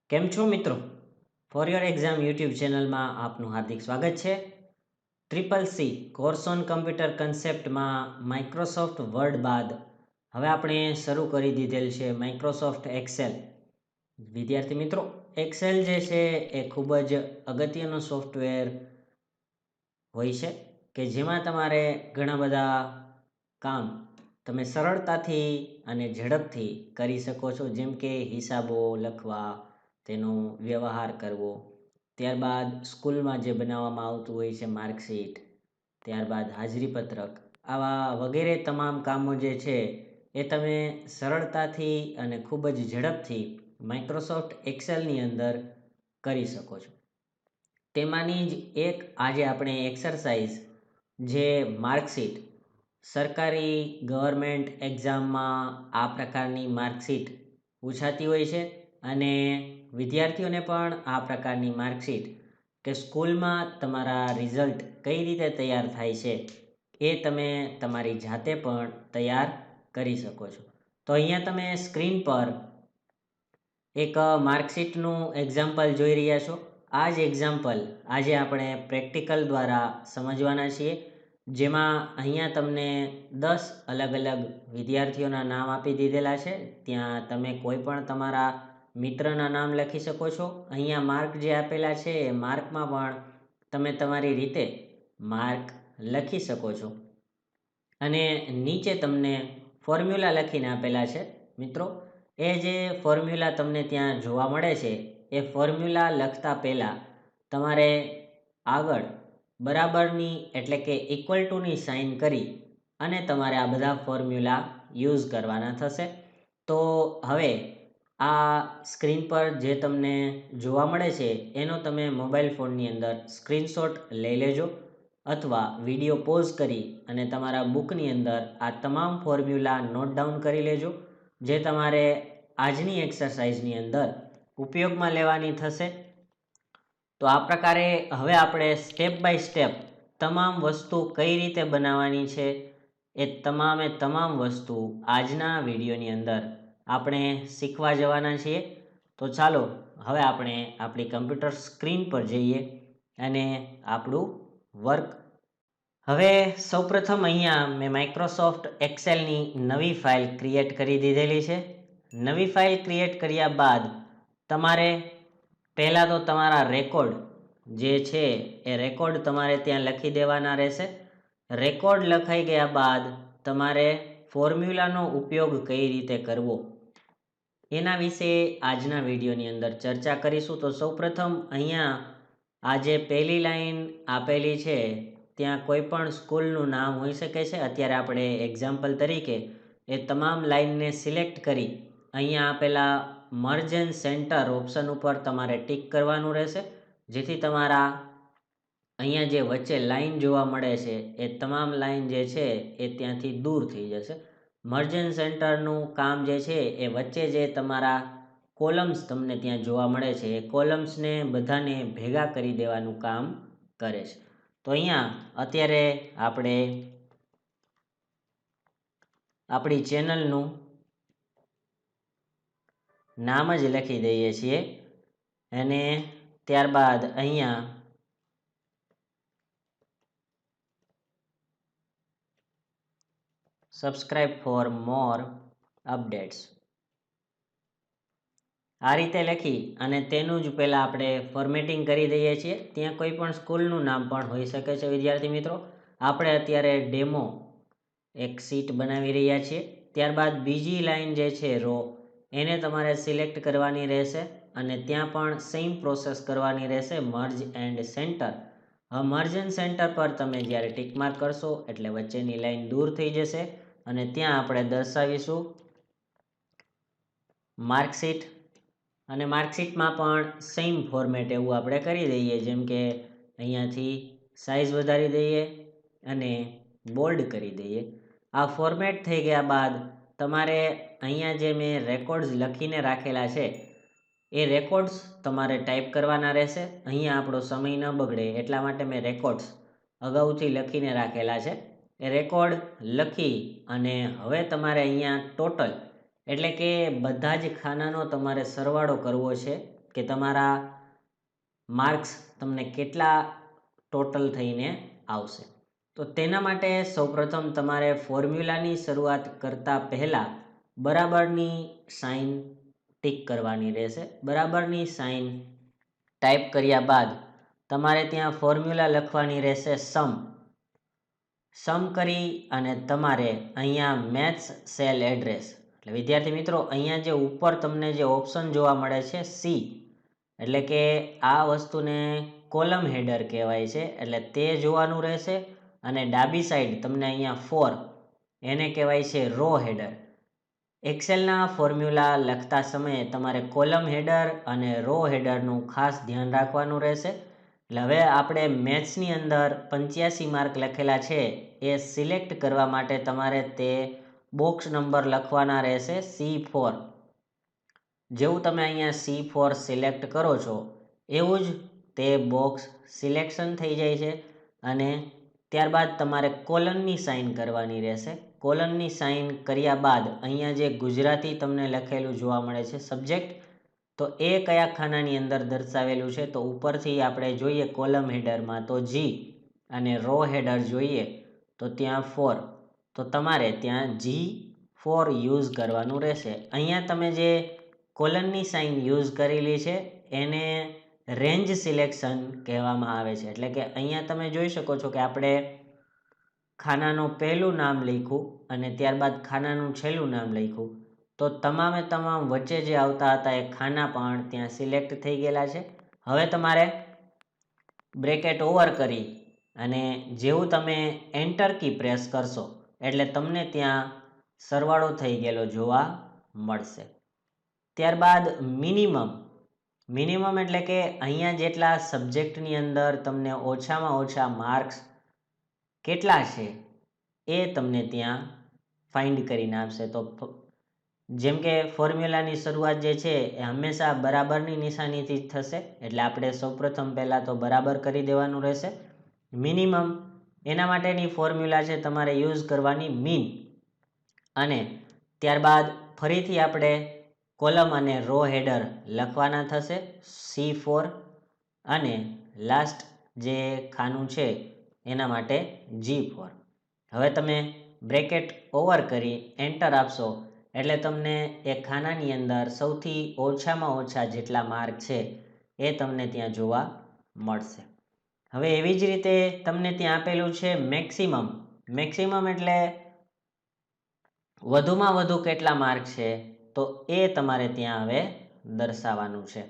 કેમ છો મિત્રો? ફોર યોર એક્ઝામ યુટ્યુબ ચેનલમાં આપનું હાર્દિક સ્વાગત છે. Triple C course on computer કન્સેપ્ટમાં માઇક્રોસોફ્ટ વર્ડ બાદ હવે આપણે શરૂ કરી દીધેલ છે માઇક્રોસોફ્ટ એક્સેલ. વિદ્યાર્થી મિત્રો, એક્સેલ જે છે એ ખૂબ જ અગત્યનું સોફ્ટવેર હોય છે કે જેમાં તમારે ઘણા બધા કામ તમે સરળતાથી અને ઝડપથી કરી શકો છો, જેમ કે હિસાબો લખવા, તેનો વ્યવહાર કરવો, ત્યારબાદ સ્કૂલમાં જે બનાવવામાં આવતું હોય છે માર્કશીટ, ત્યારબાદ હાજરીપત્રક, આવા વગેરે તમામ કામો જે છે એ તમે સરળતાથી અને ખૂબ જ ઝડપથી માઇક્રોસોફ્ટ એક્સેલની અંદર કરી શકો છો. તેમાંની જ એક આજે આપણે એક્સરસાઇઝ જે માર્કશીટ, સરકારી ગવર્મેન્ટ એક્ઝામમાં આ પ્રકારની માર્કશીટ પૂછાતી હોય છે અને વિદ્યાર્થીઓને પણ આ પ્રકારની માર્કશીટ કે સ્કૂલમાં તમારા રિઝલ્ટ કઈ રીતે તૈયાર થાય છે એ તમે તમારી જાતે પણ તૈયાર કરી શકો છો. તો અહીંયા તમે સ્ક્રીન પર એક માર્કશીટનું એક્ઝામ્પલ જોઈ રહ્યા છો. આ જ એક્ઝામ્પલ આજે આપણે પ્રેક્ટિકલ દ્વારા સમજવાના છીએ, જેમાં અહીંયા તમને 10 અલગ અલગ વિદ્યાર્થીઓના નામ આપી દીધેલા છે. ત્યાં તમે કોઈ પણ તમારા મિત્રના નામ લખી શકો છો. અહીંયા માર્ક જે આપેલા છે એ માર્કમાં પણ તમે તમારી રીતે માર્ક લખી શકો છો અને નીચે તમને ફોર્મ્યુલા લખીને આપેલા છે. મિત્રો, એ જે ફોર્મ્યુલા તમને ત્યાં જોવા મળે છે એ ફોર્મ્યુલા લખતા પહેલાં તમારે આગળ બરાબરની એટલે કે ઇક્વલ ટુની સાઇન કરી અને તમારે આ બધા ફોર્મ્યુલા યુઝ કરવાના થશે. તો હવે આ સ્ક્રીન પર જે તમને જોવા મળે છે એનો તમે મોબાઈલ ફોનની અંદર સ્ક્રીનશોટ લઈ લેજો અથવા વિડીયો પોઝ કરી અને તમારા બુકની અંદર આ તમામ ફોર્મ્યુલા નોટ ડાઉન કરી લેજો, જે તમારે આજની એક્સરસાઇઝની અંદર ઉપયોગમાં લેવાની થશે. તો આ પ્રકારે હવે આપણે સ્ટેપ બાય સ્ટેપ તમામ વસ્તુ કઈ રીતે બનાવવાની છે એ તમામ વસ્તુ આજના વિડીયોની અંદર આપણે શીખવા જવાના છીએ. તો ચાલો હવે આપણે આપણી કમ્પ્યુટર સ્ક્રીન પર જઈએ અને આપણું વર્ક. હવે સૌપ્રથમ અહીંયા મેં માઇક્રોસોફ્ટ એક્સેલની નવી ફાઇલ ક્રિએટ કરી દીધેલી છે. નવી ફાઇલ ક્રિએટ કર્યા બાદ તમારે પહેલાં તો તમારા રેકોર્ડ જે છે એ રેકોર્ડ તમારે ત્યાં લખી દેવાના રહેશે. રેકોર્ડ લખાઈ ગયા બાદ તમારે ફોર્મ્યુલાનો ઉપયોગ કઈ રીતે કરવો એના વિશે આજના વિડીયોની અંદર ચર્ચા કરીશું. તો સૌપ્રથમ અહીંયા આ જે પહેલી લાઈન આપેલી છે ત્યાં કોઈ પણ સ્કૂલનું નામ હોઈ શકે છે. અત્યારે આપણે એક્ઝામ્પલ તરીકે એ તમામ લાઈનને સિલેક્ટ કરી અહીંયા આપેલા મર્જ એન્ડ સેન્ટર ઓપ્શન ઉપર તમારે ટિક કરવાનું રહેશે, જેથી તમારા અહીંયા જે વચ્ચે લાઈન જોવા મળે છે એ તમામ લાઈન જે છે એ ત્યાંથી દૂર થઈ જશે. મર્જ એન્ડ સેન્ટરનું કામ જે છે એ વચ્ચે જે તમારા કોલમ્સ તમને ત્યાં જોવા મળે છે એ કોલમ્સને બધાને ભેગા કરી દેવાનું કામ કરે છે. તો અહીંયા અત્યારે આપણે આપણી ચેનલનું નામ જ લખી દઈએ છીએ અને ત્યારબાદ અહીંયા સબસ્ક્રાઇબ ફોર મોર અપડેટ્સ આ રીતે લખી અને તેનું જ પહેલાં આપણે ફોર્મેટિંગ કરી દઈએ છીએ. ત્યાં કોઈ પણ સ્કૂલનું નામ પણ હોઈ શકે છે. વિદ્યાર્થી મિત્રો, આપણે અત્યારે ડેમો એક શીટ બનાવી રહ્યા છીએ. ત્યારબાદ બીજી લાઈન જે છે રો, એને તમારે સિલેક્ટ કરવાની રહેશે અને ત્યાં પણ સેમ પ્રોસેસ કરવાની રહેશે, મર્જ એન્ડ સેન્ટર. હવે મર્જ એન્ડ સેન્ટર પર તમે જ્યારે ટિક માર્ક કરશો એટલે વચ્ચેની લાઈન દૂર થઈ જશે અને ત્યાં આપણે દર્શાવીશું માર્કશીટ અને માર્કશીટમાં પણ સેમ ફોર્મેટ એવું આપણે કરી દઈએ, જેમ કે અહીંયાથી સાઇઝ વધારી દઈએ અને બોલ્ડ કરી દઈએ. આ ફોર્મેટ થઈ ગયા બાદ તમારે અહીંયા જે મેં રેકોર્ડ્સ લખીને રાખેલા છે એ રેકોર્ડ્સ તમારે ટાઈપ કરવાના રહેશે. અહીંયા આપણો સમય ન બગડે એટલા માટે મેં રેકોર્ડ્સ અગાઉથી લખીને રાખેલા છે. એ રેકોર્ડ લખી અને હવે તમારે અહીંયા ટોટલ એટલે કે બધા જ ખાનાનો તમારે સરવાળો કરવો છે કે તમારા માર્ક્સ તમને કેટલા ટોટલ થઈને આવશે. તો તેના માટે સૌપ્રથમ તમારે ફોર્મ્યુલાની શરૂઆત કરતાં પહેલાં બરાબરની સાઇન ટીક કરવાની રહેશે. બરાબરની સાઇન ટાઈપ કર્યા બાદ તમારે ત્યાં ફોર્મ્યુલા લખવાની રહેશે સમ કરી અને તમારે અહીંયા મેથ્સ સેલ એડ્રેસ, એટલે વિદ્યાર્થી મિત્રો અહીંયા જે ઉપર તમને જે ઓપ્શન જોવા મળે છે સી, એટલે કે આ વસ્તુને કોલમ હેડર કહેવાય છે, એટલે તે જોવાનું રહેશે. અને ડાબી સાઈડ તમને અહીંયા 4 એને કહેવાય છે રો હેડર. એક્સેલના ફોર્મ્યુલા લખતા સમયે તમારે કોલમ હેડર અને રો હેડરનું ખાસ ધ્યાન રાખવાનું રહેશે. એટલે હવે આપણે મેથ્સની અંદર 85 માર્ક લખેલા છે એ સિલેક્ટ કરવા માટે તમારે તે બોક્સ નંબર લખવાના રહેશે C4. જેવું તમે અહીંયા C4 સિલેક્ટ કરો છો એવું જ તે બોક્સ સિલેક્શન થઈ જાય છે. અને ત્યારબાદ તમારે કોલનની સાઇન કરવાની રહેશે. કોલનની સાઇન કર્યા બાદ અહીંયા જે ગુજરાતી તમને લખેલું જોવા મળે છે સબ્જેક્ટ, તો એ કયા ખાનાની અંદર દર્શાવેલું છે, તો ઉપરથી આપણે જોઈએ કોલમ હેડરમાં તો G અને રો હેડર જોઈએ તો ત્યાં 4, તો તમારે ત્યાં G4 યુઝ કરવાનું રહેશે. અહીંયા તમે જે કોલનની સાઇન યુઝ કરેલી છે એને રેન્જ સિલેક્શન કહેવામાં આવે છે. એટલે કે અહીંયા તમે જોઈ શકો છો કે આપણે ખાનાનું પહેલું નામ લખ્યું અને ત્યારબાદ ખાનાનું છેલ્લું નામ લખ્યું, તો તમામે તમામ વચ્ચે જે આવતા હતા એ ખાના પણ ત્યાં સિલેક્ટ થઈ ગયેલા છે. હવે તમારે બ્રેકેટ ઓવર કરી અને જેવું તમે એન્ટર કી પ્રેસ કરશો એટલે તમને ત્યાં સરવાળો થઈ ગયેલો જોવા મળશે. ત્યારબાદ મિનિમમ એટલે કે અહીંયા જેટલા સબ્જેક્ટની અંદર તમને ઓછામાં ઓછા માર્ક્સ કેટલા છે એ તમને ત્યાં ફાઇન્ડ કરીને આપશે. તો જેમ કે ફોર્મ્યુલાની શરૂઆત જે છે એ હંમેશા બરાબરની નિશાનીથી જ થશે, એટલે આપણે સૌપ્રથમ પહેલાં તો બરાબર કરી દેવાનું રહેશે. મિનિમમ એના માટેની ફોર્મ્યુલા છે તમારે યુઝ કરવાની મીન, અને ત્યારબાદ ફરીથી આપણે કોલમ અને રો હેડર લખવાના થશે C4, અને લાસ્ટ જે ખાનું છે એના માટે G4. હવે તમે બ્રેકેટ ઓવર કરી એન્ટર આપશો એટલે તમને એ ખાનાની અંદર સૌથી ઓછામાં ઓછા જેટલા માર્ક છે એ તમને ત્યાં જોવા મળશે. હવે એવી જ રીતે તમને ત્યાં આપેલું છે મેક્સિમમ એટલે વધુમાં વધુ કેટલા માર્ક છે, તો એ તમારે ત્યાં હવે દર્શાવવાનું છે.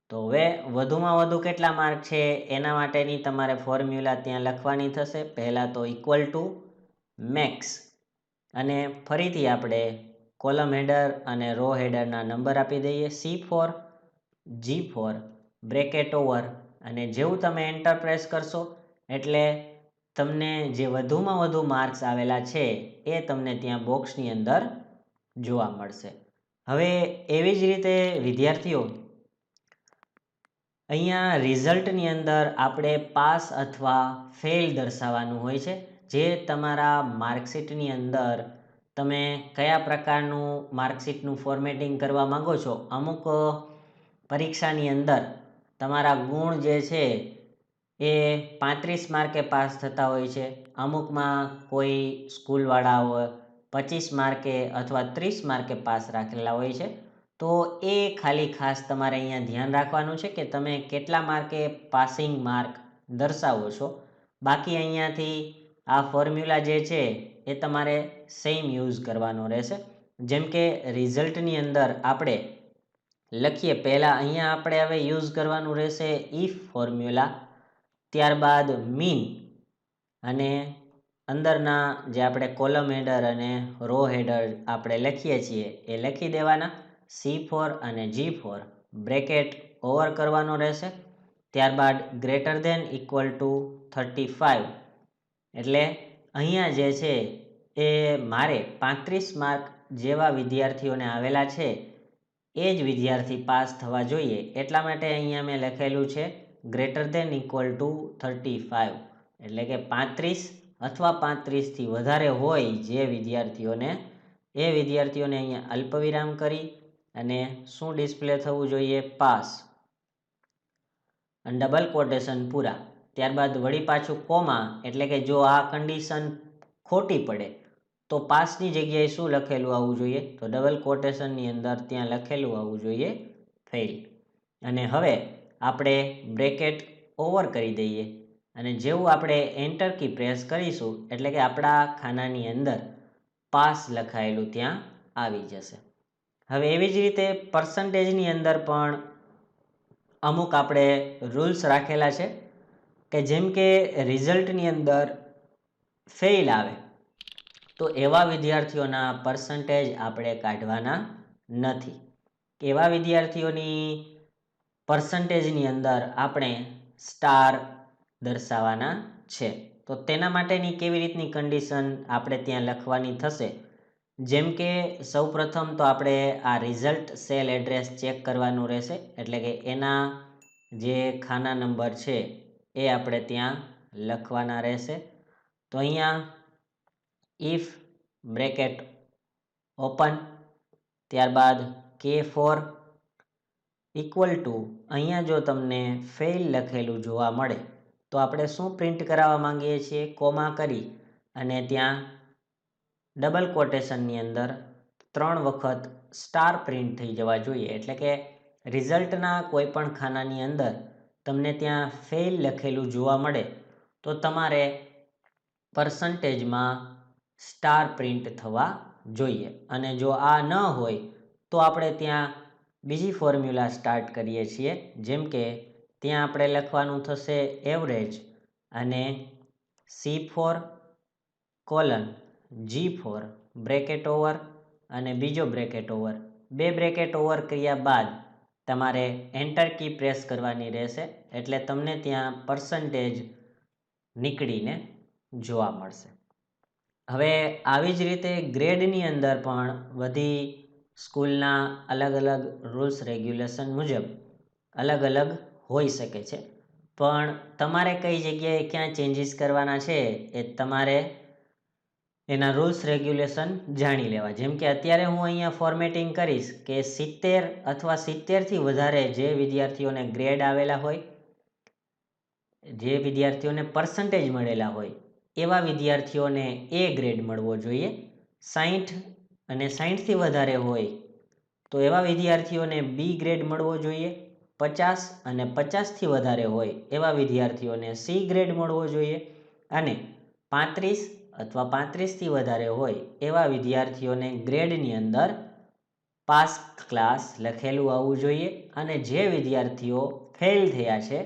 તો હવે વધુમાં વધુ કેટલા માર્ક છે એના માટેની તમારે ફોર્મ્યુલા ત્યાં લખવાની થશે. પહેલાં તો ઇક્વલ ટુ મેક્સ, અને ફરીથી આપણે કોલમ હેડર અને રો હેડરના નંબર આપી દઈએ C4 G4 બ્રેકેટ ઓવર, અને જેવું તમે એન્ટર પ્રેસ કરશો એટલે તમને જે વધુમાં વધુ માર્ક્સ આવેલા છે એ તમને ત્યાં બોક્સની અંદર જોવા મળશે. હવે એવી જ રીતે વિદ્યાર્થીઓ અહીંયા રિઝલ્ટની અંદર આપણે પાસ અથવા ફેલ દર્શાવવાનું હોય છે. જે તમારા માર્કશીટની અંદર તમે કયા પ્રકારનું માર્કશીટનું ફોર્મેટિંગ કરવા માગો છો. અમુક પરીક્ષાની અંદર તમારા ગુણ જે છે એ 35 માર્કે પાસ થતા હોય છે, અમુકમાં કોઈ સ્કૂલવાળા હોય 25 માર્કે અથવા 30 માર્કે પાસ રાખેલા હોય છે. તો એ ખાલી ખાસ તમારે અહીંયા ધ્યાન રાખવાનું છે કે તમે કેટલા માર્કે પાસિંગ માર્ક દર્શાવો છો. બાકી અહીંયાથી આ ફોર્મ્યુલા જે છે એ તમારે સેમ યુઝ કરવાનો રહેશે. જેમ કે રિઝલ્ટની અંદર આપણે લખીએ, પહેલાં અહીંયા આપણે હવે યુઝ કરવાનું રહેશે ઇફ ફોર્મ્યુલા, ત્યારબાદ મીન, અને અંદરના જે આપણે કોલમ હેડર અને રો હેડર આપણે લખીએ છીએ એ લખી દેવાના. C4 અને G4 બ્રેકેટ ઓવર કરવાનો રહેશે. ત્યારબાદ ગ્રેટર ધેન ઇક્વલ ટુ 35, એટલે અહીંયા જે છે એ મારે 35 માર્ક જેવા વિદ્યાર્થીઓને આવેલા છે એ જ વિદ્યાર્થી પાસ થવા જોઈએ, એટલા માટે અહીંયા મેં લખેલું છે ગ્રેટર ધેન ઇક્વલ ટુ 35, એટલે કે 35 અથવા 35થી વધારે હોય જે વિદ્યાર્થીઓને, એ વિદ્યાર્થીઓને અહીંયા અલ્પવિરામ કરી અને શું ડિસ્પ્લે થવું જોઈએ, પાસ. અને ડબલ કોટેશન પૂરા. ત્યારબાદ વળી પાછું કોમા, એટલે કે જો આ કન્ડિશન ખોટી પડે તો પાસની જગ્યાએ શું લખેલું આવવું જોઈએ? તો ડબલ કોટેશનની અંદર ત્યાં લખેલું આવવું જોઈએ ફેલ. અને હવે આપણે બ્રેકેટ ઓવર કરી દઈએ અને જેવું આપણે એન્ટર કી પ્રેસ કરીશું એટલે કે આપણા ખાનાની અંદર પાસ લખાયેલું ત્યાં આવી જશે. હવે એવી જ રીતે પર્સન્ટેજની અંદર પણ અમુક આપણે રૂલ્સ રાખેલા છે કે જેમ કે રિઝલ્ટની અંદર ફેલ આવે તો એવા વિદ્યાર્થીઓના પર્સન્ટેજ આપણે કાઢવાના નથી. એવા વિદ્યાર્થીઓની પર્સન્ટેજની અંદર આપણે સ્ટાર દર્શાવવાના છે. તો તેના માટેની કેવી રીતની કન્ડિશન આપણે ત્યાં લખવાની થશે? જેમ કે સૌપ્રથમ તો આપણે આ રિઝલ્ટ સેલ એડ્રેસ ચેક કરવાનું રહેશે, એટલે કે એના જે ખાના નંબર છે એ આપણે ત્યાં લખવાના રહેશે. તો અહીંયા ઇફ બ્રેકેટ ઓપન, ત્યારબાદ K4 ઇક્વલ ટુ, અહીંયા જો તમને ફેલ લખેલું જોવા મળે તો આપણે શું પ્રિન્ટ કરાવવા માંગીએ છીએ? કોમા કરી અને ત્યાં ડબલ કોટેશનની અંદર 3 વખત સ્ટાર પ્રિન્ટ થઈ જવા જોઈએ. એટલે કે રિઝલ્ટના કોઈ પણ ખાનાની અંદર તમને ત્યાં ફેલ લખેલું જોવા મળે તો તમારે પર્સન્ટેજમાં સ્ટાર પ્રિન્ટ થવા જોઈએ. અને જો આ ન હોય તો આપણે ત્યાં બીજી ફોર્મ્યુલા સ્ટાર્ટ કરીએ છીએ. જેમ કે ત્યાં આપણે લખવાનું થશે એવરેજ અને C4 colon G4 bracket over અને બીજો બ્રેકેટ ઓવર. 2 બ્રેકેટ ઓવર કર્યા બાદ તમારે એન્ટર કી પ્રેસ કરવાની રહેશે એટલે તમને ત્યાં પર્સન્ટેજ નીકળીને જોવા મળશે. હવે આવી જ રીતે ગ્રેડની અંદર પણ બધી સ્કૂલના અલગ અલગ રૂલ્સ રેગ્યુલેશન મુજબ અલગ અલગ હોઈ શકે છે, પણ તમારે કઈ જગ્યાએ ક્યાં ચેન્જીસ કરવાના છે એ તમારે એના રૂલ્સ રેગ્યુલેશન જાણી લેવા. જેમ કે અત્યારે હું અહીંયા ફોર્મેટિંગ કરીશ કે 70 અથવા 70થી વધારે જે વિદ્યાર્થીઓને ગ્રેડ આવેલા હોય, જે વિદ્યાર્થીઓને પર્સન્ટેજ મળેલા હોય એવા વિદ્યાર્થીઓને એ ગ્રેડ મળવો જોઈએ. 60 અને 60થી વધારે હોય તો એવા વિદ્યાર્થીઓને બી ગ્રેડ મળવો જોઈએ. 50 અને 50થી વધારે હોય એવા વિદ્યાર્થીઓને સી ગ્રેડ મળવો જોઈએ. અને 35 અથવા 35થી વધારે હોય એવા વિદ્યાર્થીઓને ગ્રેડની અંદર પાસ ક્લાસ લખેલું આવવું જોઈએ. અને જે વિદ્યાર્થીઓ ફેલ થયા છે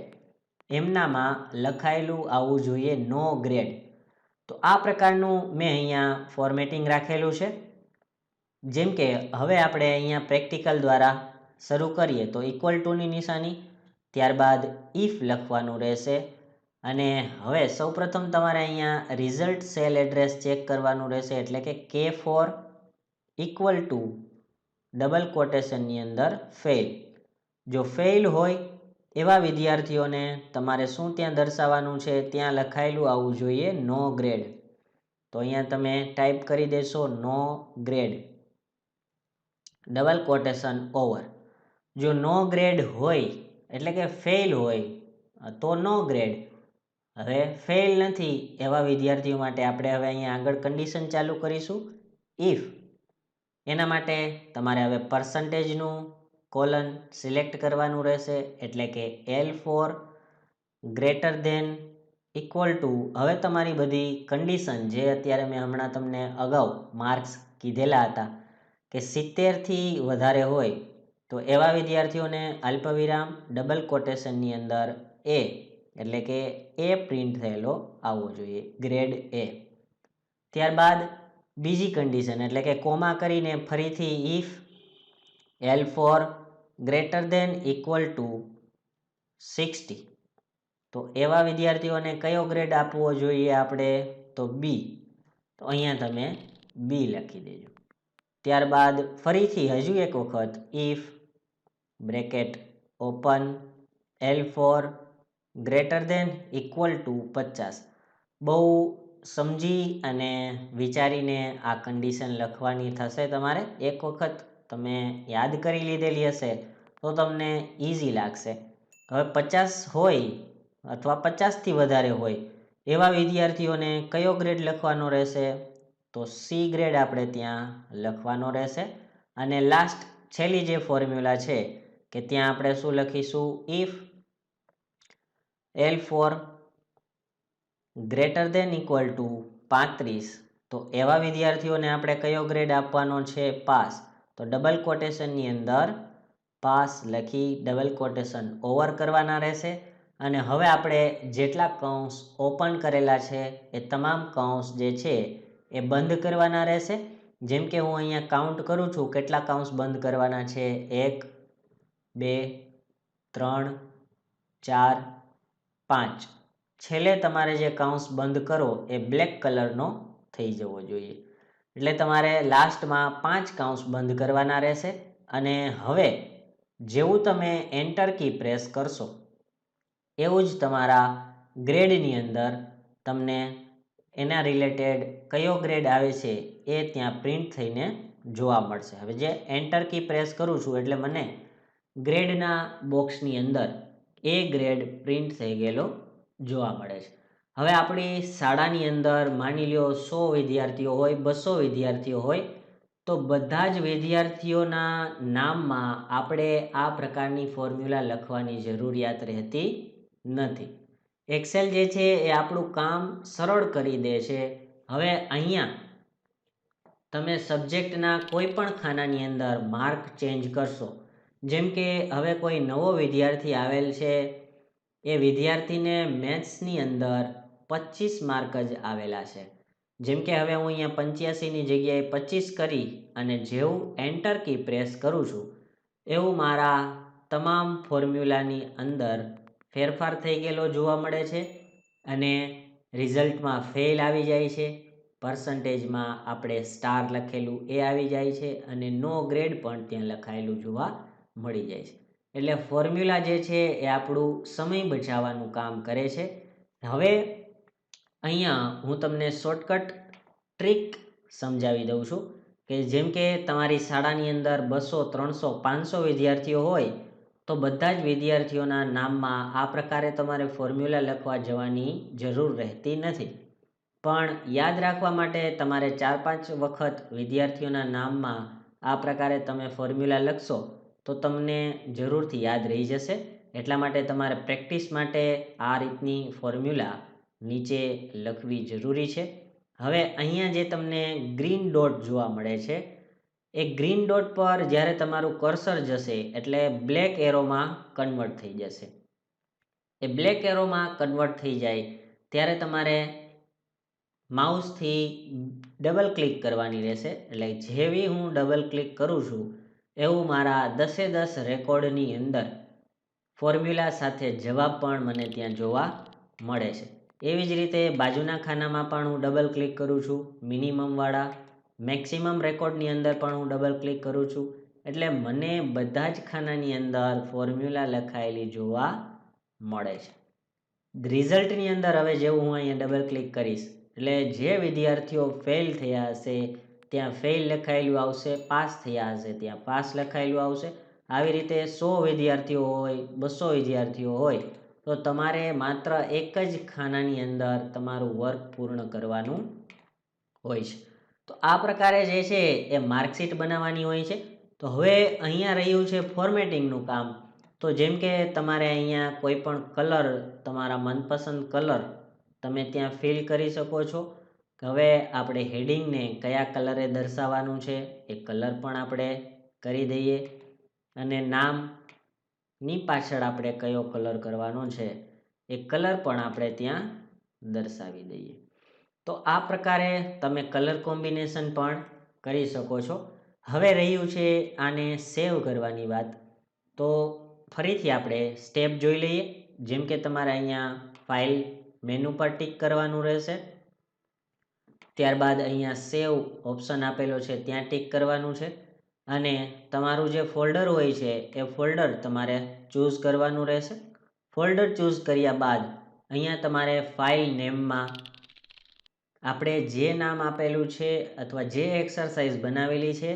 એમનામાં લખાયેલું આવવું જોઈએ નો ગ્રેડ. તો આ પ્રકારનું મેં અહીંયા ફોર્મેટિંગ રાખેલું છે. જેમ કે હવે આપણે અહીંયા પ્રેક્ટિકલ દ્વારા શરૂ કરીએ તો ઇક્વલ ટુની નિશાની, ત્યારબાદ ઇફ લખવાનું રહેશે. અને હવે સૌપ્રથમ તમારે અહીંયા રિઝલ્ટ સેલ એડ્રેસ ચેક કરવાનું રહેશે, એટલે કે K4 ઇક્વલ ટુ ડબલ કોટેશનની અંદર ફેલ. જો ફેલ હોય એવા વિદ્યાર્થીઓને તમારે શું ત્યાં દર્શાવવાનું છે? ત્યાં લખાયેલું આવવું જોઈએ નો ગ્રેડ. તો અહીંયા તમે ટાઈપ કરી દેશો નો ગ્રેડ ડબલ કોટેશન ઓવર. જો નો ગ્રેડ હોય એટલે કે ફેલ હોય તો નો ગ્રેડ. હવે ફેલ નથી એવા વિદ્યાર્થીઓ માટે આપણે હવે અહીંયા આગળ કન્ડિશન ચાલુ કરીશું ઇફ. એના માટે તમારે હવે પર્સન્ટેજનું કોલન સિલેક્ટ કરવાનું રહેશે, એટલે કે L4 greater than equal two. હવે તમારી બધી કન્ડિશન જે અત્યારે મેં હમણાં તમને અગાઉ માર્ક્સ કીધેલા હતા કે 70થી વધારે હોય તો એવા વિદ્યાર્થીઓને અલ્પવિરામ ડબલ કોટેશનની અંદર એ, એટલે કે એ પ્રિન્ટ થયેલો આવવો જોઈએ, ગ્રેડ એ. ત્યારબાદ બીજી કન્ડિશન એટલે કે કોમા કરીને ફરીથી if L4 greater than equal to 60. તો એવા વિદ્યાર્થીઓને કયો ગ્રેડ આપવો જોઈએ આપણે? તો બી. તો અહીંયા તમે બી લખી દેજો. ત્યારબાદ ફરીથી હજુ એક વખત if bracket open L4 greater than equal to 50. બહુ સમજી અને વિચારીને આ કન્ડિશન લખવાની થશે તમારે. એક વખત તમે યાદ કરી લીધેલી હશે તો તમને ઇઝી લાગશે. હવે 50 હોય અથવા 50થી વધારે હોય એવા વિદ્યાર્થીઓને કયો ગ્રેડ લખવાનો રહેશે? તો સી ગ્રેડ આપણે ત્યાં લખવાનો રહેશે. અને લાસ્ટ છેલ્લી જે ફોર્મ્યુલા છે કે ત્યાં આપણે શું લખીશું? If L4 greater than equal to 35, તો એવા વિદ્યાર્થીઓને આપણે કયો ગ્રેડ આપવાનો છે? પાસ. તો ડબલ કોટેશનની અંદર પાસ લખી ડબલ કોટેશન ઓવર કરવાના રહેશે. અને હવે આપણે જેટલા કૌંસ ઓપન કરેલા છે એ તમામ કૌંસ જે છે એ બંધ કરવાના રહેશે. જેમ કે હું અહીંયા કાઉન્ટ કરું છું કેટલા કૌંસ બંધ કરવાના છે. 1 2 3 4 5. છેલ્લે તમારે જે કૌંસ બંધ કરો એ બ્લેક કલરનો થઈ જવો જોઈએ. એટલે તમારે લાસ્ટમાં 5 કૌંસ બંધ કરવાના રહેશે. અને હવે જેવું તમે એન્ટર કી પ્રેસ કરશો એવું જ તમારા ગ્રેડની અંદર તમને એના રિલેટેડ કયો ગ્રેડ આવે છે એ ત્યાં પ્રિન્ટ થઈને જોવા મળશે. હવે જે એન્ટર કી પ્રેસ કરું છું એટલે મને ગ્રેડના બોક્સની અંદર એ ગ્રેડ પ્રિન્ટ થઈ ગયેલો જોવા મળે છે. હવે આપણી શાળાની અંદર માની લ્યો 100 વિદ્યાર્થીઓ હોય, 200 વિદ્યાર્થીઓ હોય, તો બધા જ વિદ્યાર્થીઓના નામમાં આપણે આ પ્રકારની ફોર્મ્યુલા લખવાની જરૂરિયાત રહેતી નથી. એક્સેલ જે છે એ આપણું કામ સરળ કરી દે છે. હવે અહીંયા તમે સબ્જેક્ટના કોઈ પણ ખાનાની અંદર માર્ક ચેન્જ કરશો. જેમ કે હવે કોઈ નવો વિદ્યાર્થી આવેલ છે, એ વિદ્યાર્થીને મેથ્સની અંદર 25 માર્ક જ આવેલા છે. જેમ કે હવે હું અહીંયા 85ની જગ્યાએ 25 કરી અને જેવું એન્ટર કી પ્રેસ કરું છું એવું મારા તમામ ફોર્મ્યુલાની અંદર ફેરફાર થઈ ગયેલો જોવા મળે છે. અને રિઝલ્ટમાં ફેલ આવી જાય છે. પર્સન્ટેજમાં આપણે સ્ટાર લખેલું એ આવી જાય છે અને નો ગ્રેડ પણ ત્યાં લખાયેલું જોવા મળી જાય છે. એટલે ફોર્મ્યુલા જે છે એ આપણું સમય બચાવવાનું કામ કરે છે. હવે અહીંયા હું તમને શોર્ટકટ ટ્રીક સમજાવી દઉં છું કે જેમ કે તમારી શાળાની અંદર 200, 300, 500 વિદ્યાર્થીઓ હોય તો બધા જ વિદ્યાર્થીઓના નામમાં આ પ્રકારે તમારે ફોર્મ્યુલા લખવા જવાની જરૂર રહેતી નથી. પણ યાદ રાખવા માટે તમારે 4-5 વખત વિદ્યાર્થીઓના નામમાં આ પ્રકારે તમે ફોર્મ્યુલા લખશો તો તમને જરૂરથી યાદ રહી જશે. એટલા માટે તમારે પ્રેક્ટિસ માટે આ રીતની ફોર્મ્યુલા નીચે લખવી જરૂરી છે. હવે અહીંયા જે તમને ગ્રીન ડોટ જોવા મળે છે એ ગ્રીન ડોટ પર જ્યારે તમારું કર્સર જશે એટલે બ્લેક એરોમાં કન્વર્ટ થઈ જશે. એ બ્લેક એરોમાં કન્વર્ટ થઈ જાય ત્યારે તમારે માઉસથી ડબલ ક્લિક કરવાની રહેશે. એટલે જેવી હું ડબલ ક્લિક કરું છું એવું મારા 10-10 રેકોર્ડની અંદર ફોર્મ્યુલા સાથે જવાબ પણ મને ત્યાં જોવા મળે છે. એવી જ રીતે બાજુના ખાનામાં પણ હું ડબલ ક્લિક કરું છું. મિનિમમવાળા મેક્સિમમ રેકોર્ડની અંદર પણ હું ડબલ ક્લિક કરું છું. એટલે મને બધા જ ખાનાની અંદર ફોર્મ્યુલા લખાયેલી જોવા મળે છે. રિઝલ્ટની અંદર હવે જેવું હું અહીંયા ડબલ ક્લિક કરીશ એટલે જે વિદ્યાર્થીઓ ફેલ થયા હશે ત્યાં ફેલ લખાયેલું આવશે, પાસ થયા હશે ત્યાં પાસ લખાયેલું આવશે. આવી રીતે 100 વિદ્યાર્થીઓ હોય, 200 વિદ્યાર્થીઓ હોય તો તમારે માત્ર એક જ ખાનાની અંદર તમારું વર્ક પૂર્ણ કરવાનું હોય છે. તો આ પ્રકારે જે છે એ માર્કશીટ બનાવવાની હોય છે. તો હવે અહીંયા રહ્યું છે ફોર્મેટિંગનું કામ. તો જેમ કે તમારે અહીંયા કોઈ પણ કલર, તમારા મનપસંદ કલર તમે ત્યાં ફિલ કરી શકો છો. હવે આપણે હેડિંગને કયા કલરે દર્શાવવાનું છે એ કલર પણ આપણે કરી દઈએ અને નામની પાછળ આપણે કયો કલર કરવાનો છે એ કલર પણ આપણે ત્યાં દર્શાવી દઈએ. તો આ પ્રકારે તમે કલર કોમ્બિનેશન પણ કરી શકો છો. હવે રહ્યું છે આને સેવ કરવાની વાત. તો ફરીથી આપણે સ્ટેપ જોઈ લઈએ. જેમ કે તમારે અહીંયા ફાઇલ મેનુ પર ટિક કરવાનું રહેશે. ત્યારબાદ અહીંયા સેવ ઓપ્શન આપેલો છે ત્યાં ટિક કરવાનું છે. અને તમારું જે ફોલ્ડર હોય છે એ ફોલ્ડર તમારે ચૂઝ કરવાનું રહેશે. ફોલ્ડર ચૂઝ કર્યા બાદ અહીંયા તમારે ફાઇલ નેમમાં આપણે જે નામ આપેલું છે અથવા જે એક્સરસાઇઝ બનાવેલી છે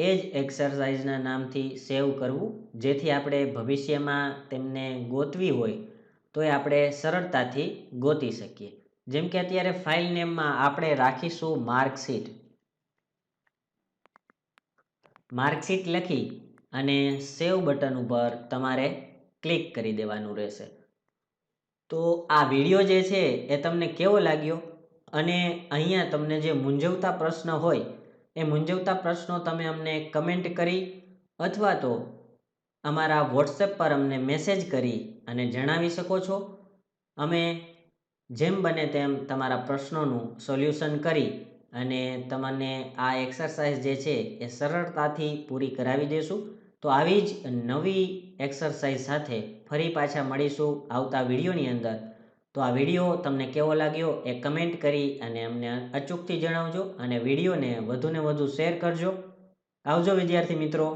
એ જ એક્સરસાઇઝના નામથી સેવ કરવું, જેથી આપણે ભવિષ્યમાં તેમને ગોતવી હોય તો એ આપણે સરળતાથી ગોતી શકીએ. જેમ કે અત્યારે ફાઇલ નેમમાં આપણે રાખીશું માર્કશીટ. માર્કશીટ લખી અને સેવ બટન ઉપર તમારે ક્લિક કરી દેવાનું રહેશે. તો આ વિડીયો જે છે એ તમને કેવો લાગ્યો, અને અહીંયા તમને જે મૂંઝવતા પ્રશ્ન હોય એ મૂંઝવતા પ્રશ્નો તમે અમને કમેન્ટ કરી અથવા તો અમારા વોટ્સએપ પર અમને મેસેજ કરી અને જણાવી શકો છો. અમે જેમ બને તેમ તમારા પ્રશ્નોનું સોલ્યુશન કરી અને તમને આ એક્સરસાઇઝ જે છે એ સરળતાથી પૂરી કરાવી દઈશું. તો આવી જ નવી એક્સરસાઇઝ સાથે ફરી પાછા મળીશું આવતા વિડીયોની અંદર. તો આ વિડીયો તમને કેવો લાગ્યો એ કમેન્ટ કરી અને અમને અચૂકથી જણાવજો, અને વિડીયોને વધુને વધુ શેર કરજો. આવજો વિદ્યાર્થી મિત્રો.